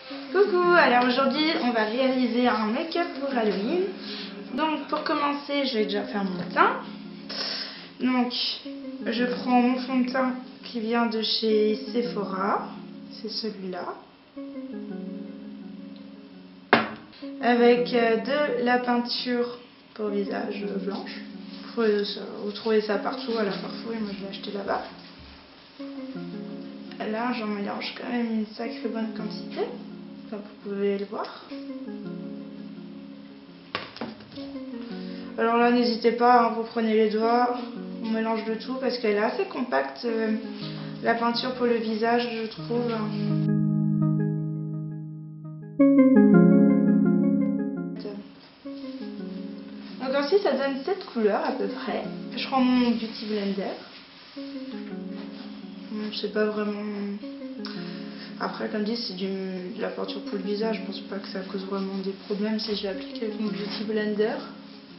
Coucou, alors aujourd'hui on va réaliser un make-up pour Halloween. Donc pour commencer je vais déjà faire mon teint. Donc je prends mon fond de teint qui vient de chez Sephora, c'est celui-là. Avec de la peinture pour visage blanche. Vous trouvez ça partout à la Carrefour et moi je l'ai acheté là-bas. Là j'en mélange quand même une sacrée bonne quantité, comme vous pouvez le voir. Alors là n'hésitez pas, hein, vous prenez les doigts, on mélange de tout parce qu'elle est assez compacte, la peinture pour le visage je trouve. Donc ensuite ça donne cette couleur à peu près. Je prends mon Beauty Blender. Je sais pas vraiment. Après, comme dit, c'est de la peinture pour le visage. Je pense pas que ça cause vraiment des problèmes si je l'applique avec mon Beauty Blender.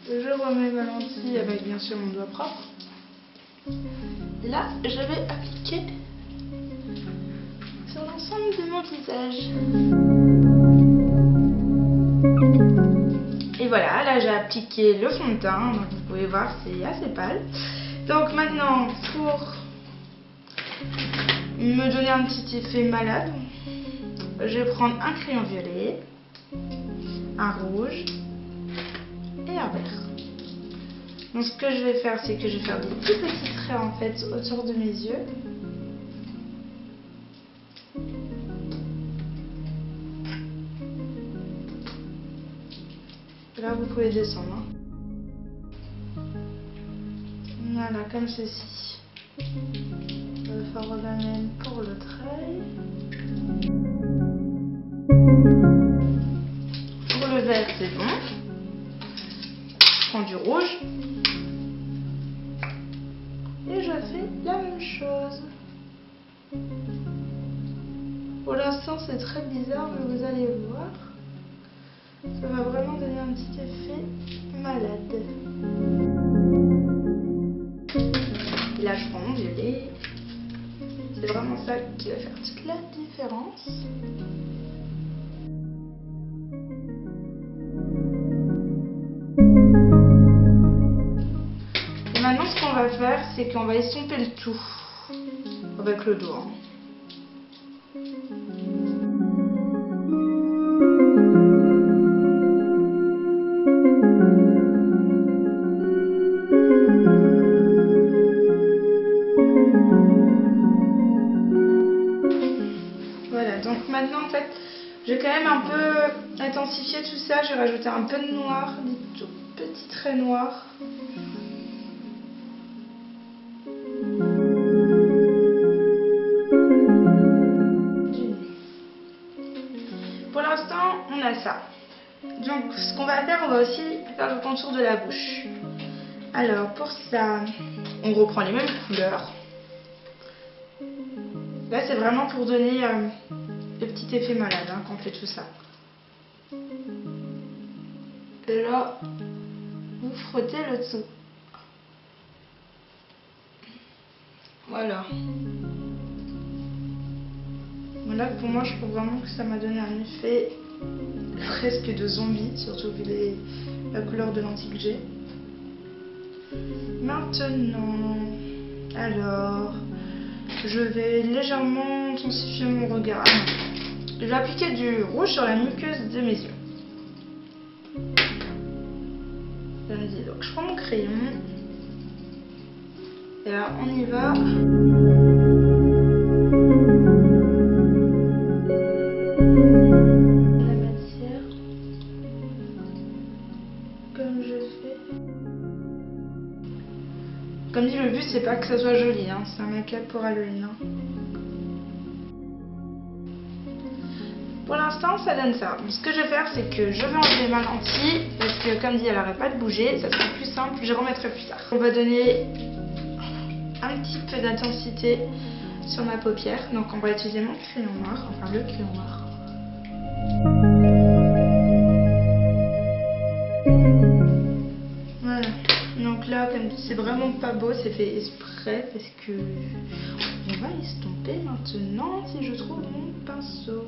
Je remets ma lentille avec bien sûr mon doigt propre. Là, je vais appliquer sur l'ensemble de mon visage. Et voilà, là j'ai appliqué le fond de teint. Donc vous pouvez voir, c'est assez pâle. Donc maintenant, pour me donner un petit effet malade, je vais prendre un crayon violet, un rouge et un vert. Donc ce que je vais faire, c'est que je vais faire des tout petits traits en fait autour de mes yeux. Là vous pouvez descendre. Hein. Voilà, comme ceci. Je vais faire la même pour le trait. Pour le vert, c'est bon. Je prends du rouge. Et je fais la même chose. Pour l'instant, c'est très bizarre, mais vous allez voir. Ça va vraiment donner un petit effet malade. Et là, je prends mon violet. C'est vraiment ça qui va faire toute la différence. Et maintenant, ce qu'on va faire, c'est qu'on va estomper le tout avec le doigt. Voilà, donc maintenant en fait, je vais quand même un peu intensifier tout ça. Je vais rajouter un peu de noir, des tout petits traits noirs. Pour l'instant, on a ça. Donc ce qu'on va faire, on va aussi faire le contour de la bouche. Alors pour ça, on reprend les mêmes couleurs. Là c'est vraiment pour donner le petit effet malade hein, qu'on fait tout ça. Et là, vous frottez le dessous. Voilà. Là pour moi je trouve vraiment que ça m'a donné un effet presque de zombie, surtout vu la couleur de lentille que j'ai. Maintenant, alors, je vais légèrement intensifier mon regard. Je vais appliquer du rouge sur la muqueuse de mes yeux. Donc je prends mon crayon. Et là, on y va. La matière, comme je fais. Comme dit, le but c'est pas que ça soit joli, hein. C'est un make-up pour Halloween. Hein. Pour l'instant, ça donne ça. Donc, ce que je vais faire, c'est que je vais enlever ma lentille parce que, comme dit, elle n'arrête pas de bouger. Ça sera plus simple, je remettrai plus tard. On va donner un petit peu d'intensité sur ma paupière. Donc, on va utiliser mon crayon noir, enfin le crayon noir. Voilà. Donc là, comme dit, c'est vraiment pas beau, c'est fait exprès parce que on va estomper maintenant si je trouve mon pinceau.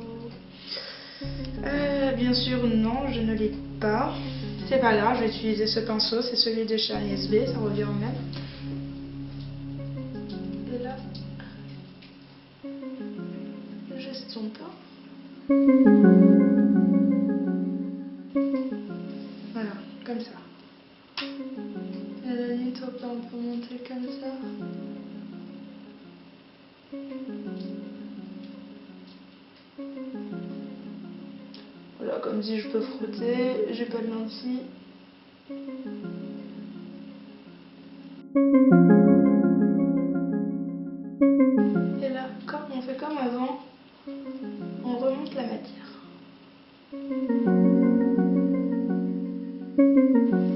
bien sûr, non, je ne l'ai pas. C'est pas grave, je vais utiliser ce pinceau, c'est celui de chez Agnès B, ça revient au même. Et là, j'estompe. Voilà, comme ça. À la limite, on peut monter comme ça. Voilà, comme si je peux frotter, j'ai pas de lentilles. Et là, on fait comme avant, on remonte la matière.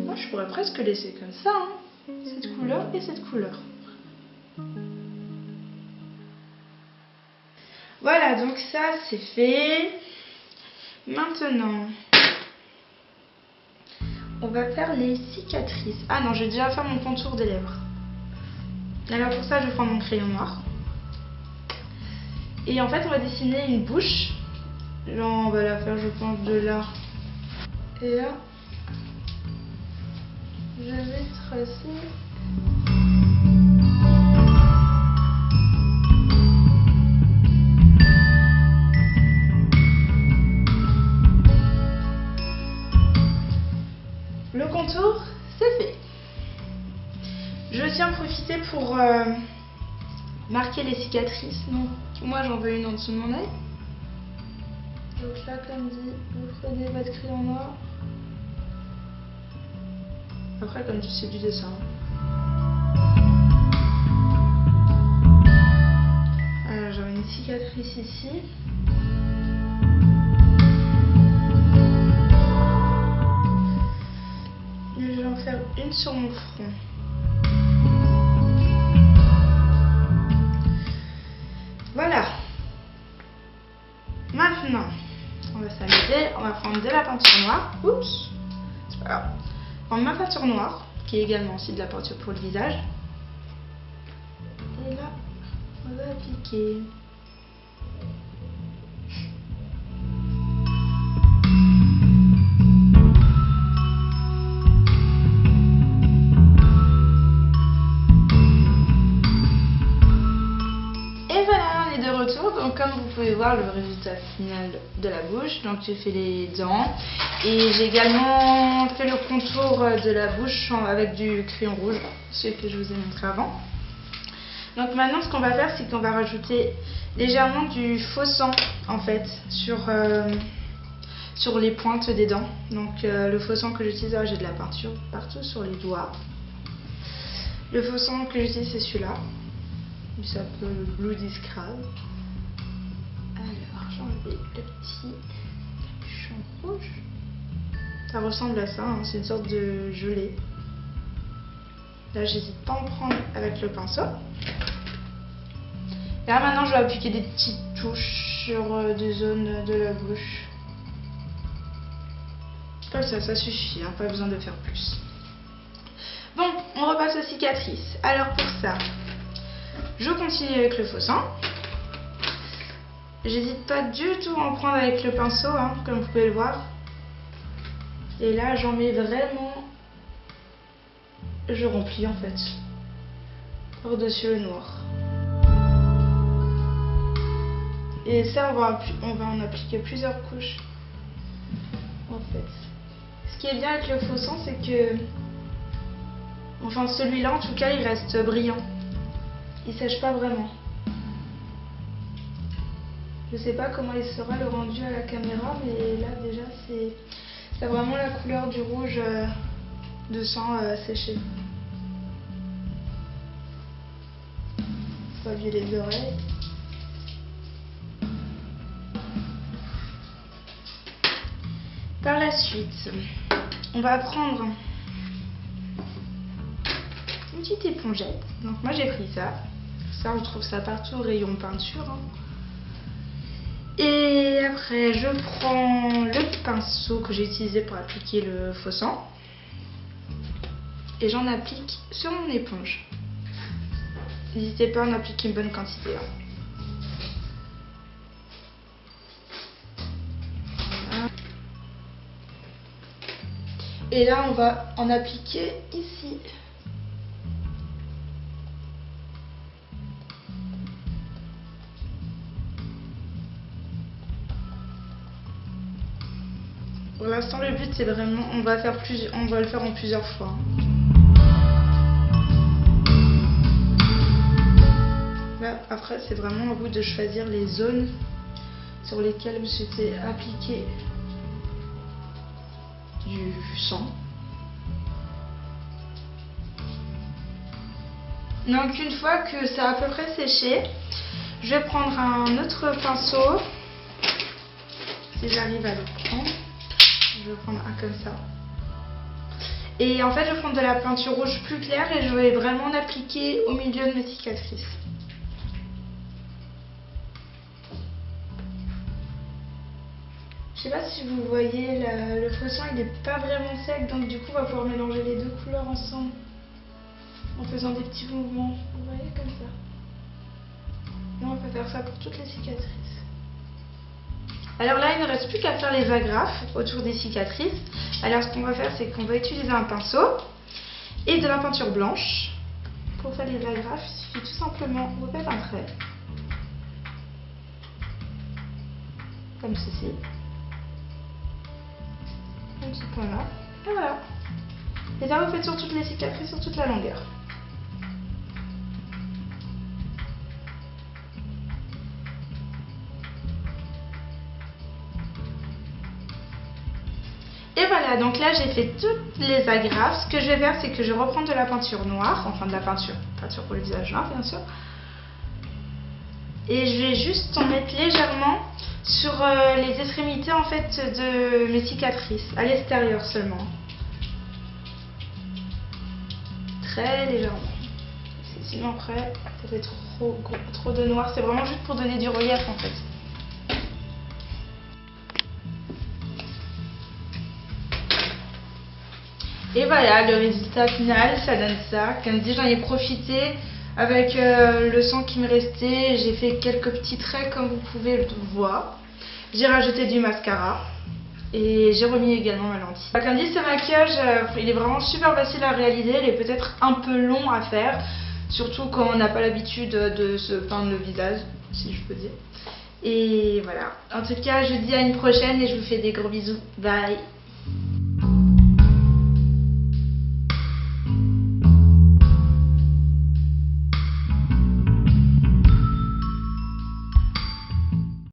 Moi, je pourrais presque laisser comme ça, hein, cette couleur et cette couleur. Voilà, donc ça c'est fait. Maintenant, on va faire les cicatrices. Ah non, j'ai déjà fait mon contour des lèvres. Alors pour ça, je prends mon crayon noir. Et en fait, on va dessiner une bouche. Genre, on va la faire, je pense, de là. Et là, je vais tracer. Le contour, c'est fait. Je tiens à profiter pour marquer les cicatrices. Donc, moi, j'en veux une en dessous de mon œil. Donc là, comme dit, vous prenez votre crayon noir. Après, comme dit, c'est du dessin. Alors, j'aurai une cicatrice ici. Et je vais en faire une sur mon front. Voilà. Maintenant, on va s'amuser. On va prendre de la peinture noire. Oups, c'est pas grave. On va prendre ma peinture noire, qui est également aussi de la peinture pour le visage. Et là, on va appliquer. Donc comme vous pouvez voir le résultat final de la bouche, donc j'ai fait les dents et j'ai également fait le contour de la bouche avec du crayon rouge, celui que je vous ai montré avant. Donc maintenant ce qu'on va faire, c'est qu'on va rajouter légèrement du faux sang en fait sur les pointes des dents. Donc le faux sang que j'utilise, j'ai de la peinture partout sur les doigts. Le faux sang que j'utilise, c'est celui-là. Il s'appelle Blue Discrave. Alors, j'ai enlevé le petit capuchon rouge. Ça ressemble à ça, hein, c'est une sorte de gelée. Là, j'hésite pas à en prendre avec le pinceau. Et là, maintenant, je vais appliquer des petites touches sur des zones de la bouche. Comme ça suffit, hein, pas besoin de faire plus. Bon, on repasse aux cicatrices. Alors, pour ça, je continue avec le faux sang. J'hésite pas du tout à en prendre avec le pinceau, hein, comme vous pouvez le voir. Et là, j'en mets vraiment... Je remplis en fait. Par-dessus le noir. Et ça, on va en appliquer plusieurs couches. En fait. Ce qui est bien avec le faux sang, c'est que... Enfin, celui-là, en tout cas, il reste brillant. Il sèche pas vraiment. Je sais pas comment il sera le rendu à la caméra, mais là déjà c'est vraiment la couleur du rouge de sang séché. On va virer les oreilles. Par la suite, on va prendre une petite épongette. Donc moi j'ai pris ça. Ça, on trouve ça partout au rayon peinture. Hein. Et après, je prends le pinceau que j'ai utilisé pour appliquer le faux sang. Et j'en applique sur mon éponge. N'hésitez pas à en appliquer une bonne quantité. Hein. Voilà. Et là, on va en appliquer ici. Pour l'instant, le but c'est vraiment, on va le faire en plusieurs fois. Là, après, c'est vraiment à vous de choisir les zones sur lesquelles vous souhaitez appliquer du sang. Donc une fois que ça a à peu près séché, je vais prendre un autre pinceau. Si j'arrive à le prendre, je vais prendre un comme ça. Et en fait, je vais prendre de la peinture rouge plus claire et je vais vraiment l'appliquer au milieu de mes cicatrices. Je sais pas si vous voyez, le faux sang il n'est pas vraiment sec, donc du coup on va pouvoir mélanger les deux couleurs ensemble en faisant des petits mouvements. Vous voyez, comme ça. Et on peut faire ça pour toutes les cicatrices. Alors là, il ne reste plus qu'à faire les agrafes autour des cicatrices. Alors ce qu'on va faire, c'est qu'on va utiliser un pinceau et de la peinture blanche. Pour faire les agrafes, il suffit tout simplement de faire un trait. Comme ceci. Un petit point là. Et voilà. Et ça, vous faites sur toutes les cicatrices, sur toute la longueur. Et voilà, donc là j'ai fait toutes les agrafes. Ce que je vais faire, c'est que je vais reprendre de la peinture noire, enfin de la peinture pour le visage noir bien sûr. Et je vais juste en mettre légèrement sur les extrémités en fait de mes cicatrices, à l'extérieur seulement. Très légèrement. Sinon après, ça fait trop de noir. C'est vraiment juste pour donner du relief en fait. Et voilà, le résultat final, ça donne ça. Comme dit, j'en ai profité avec le sang qui me restait. J'ai fait quelques petits traits comme vous pouvez le voir. J'ai rajouté du mascara et j'ai remis également ma lentille. Comme dit, ce maquillage, il est vraiment super facile à réaliser. Il est peut-être un peu long à faire, surtout quand on n'a pas l'habitude de se peindre le visage, si je peux dire. Et voilà. En tout cas, je vous dis à une prochaine et je vous fais des gros bisous. Bye!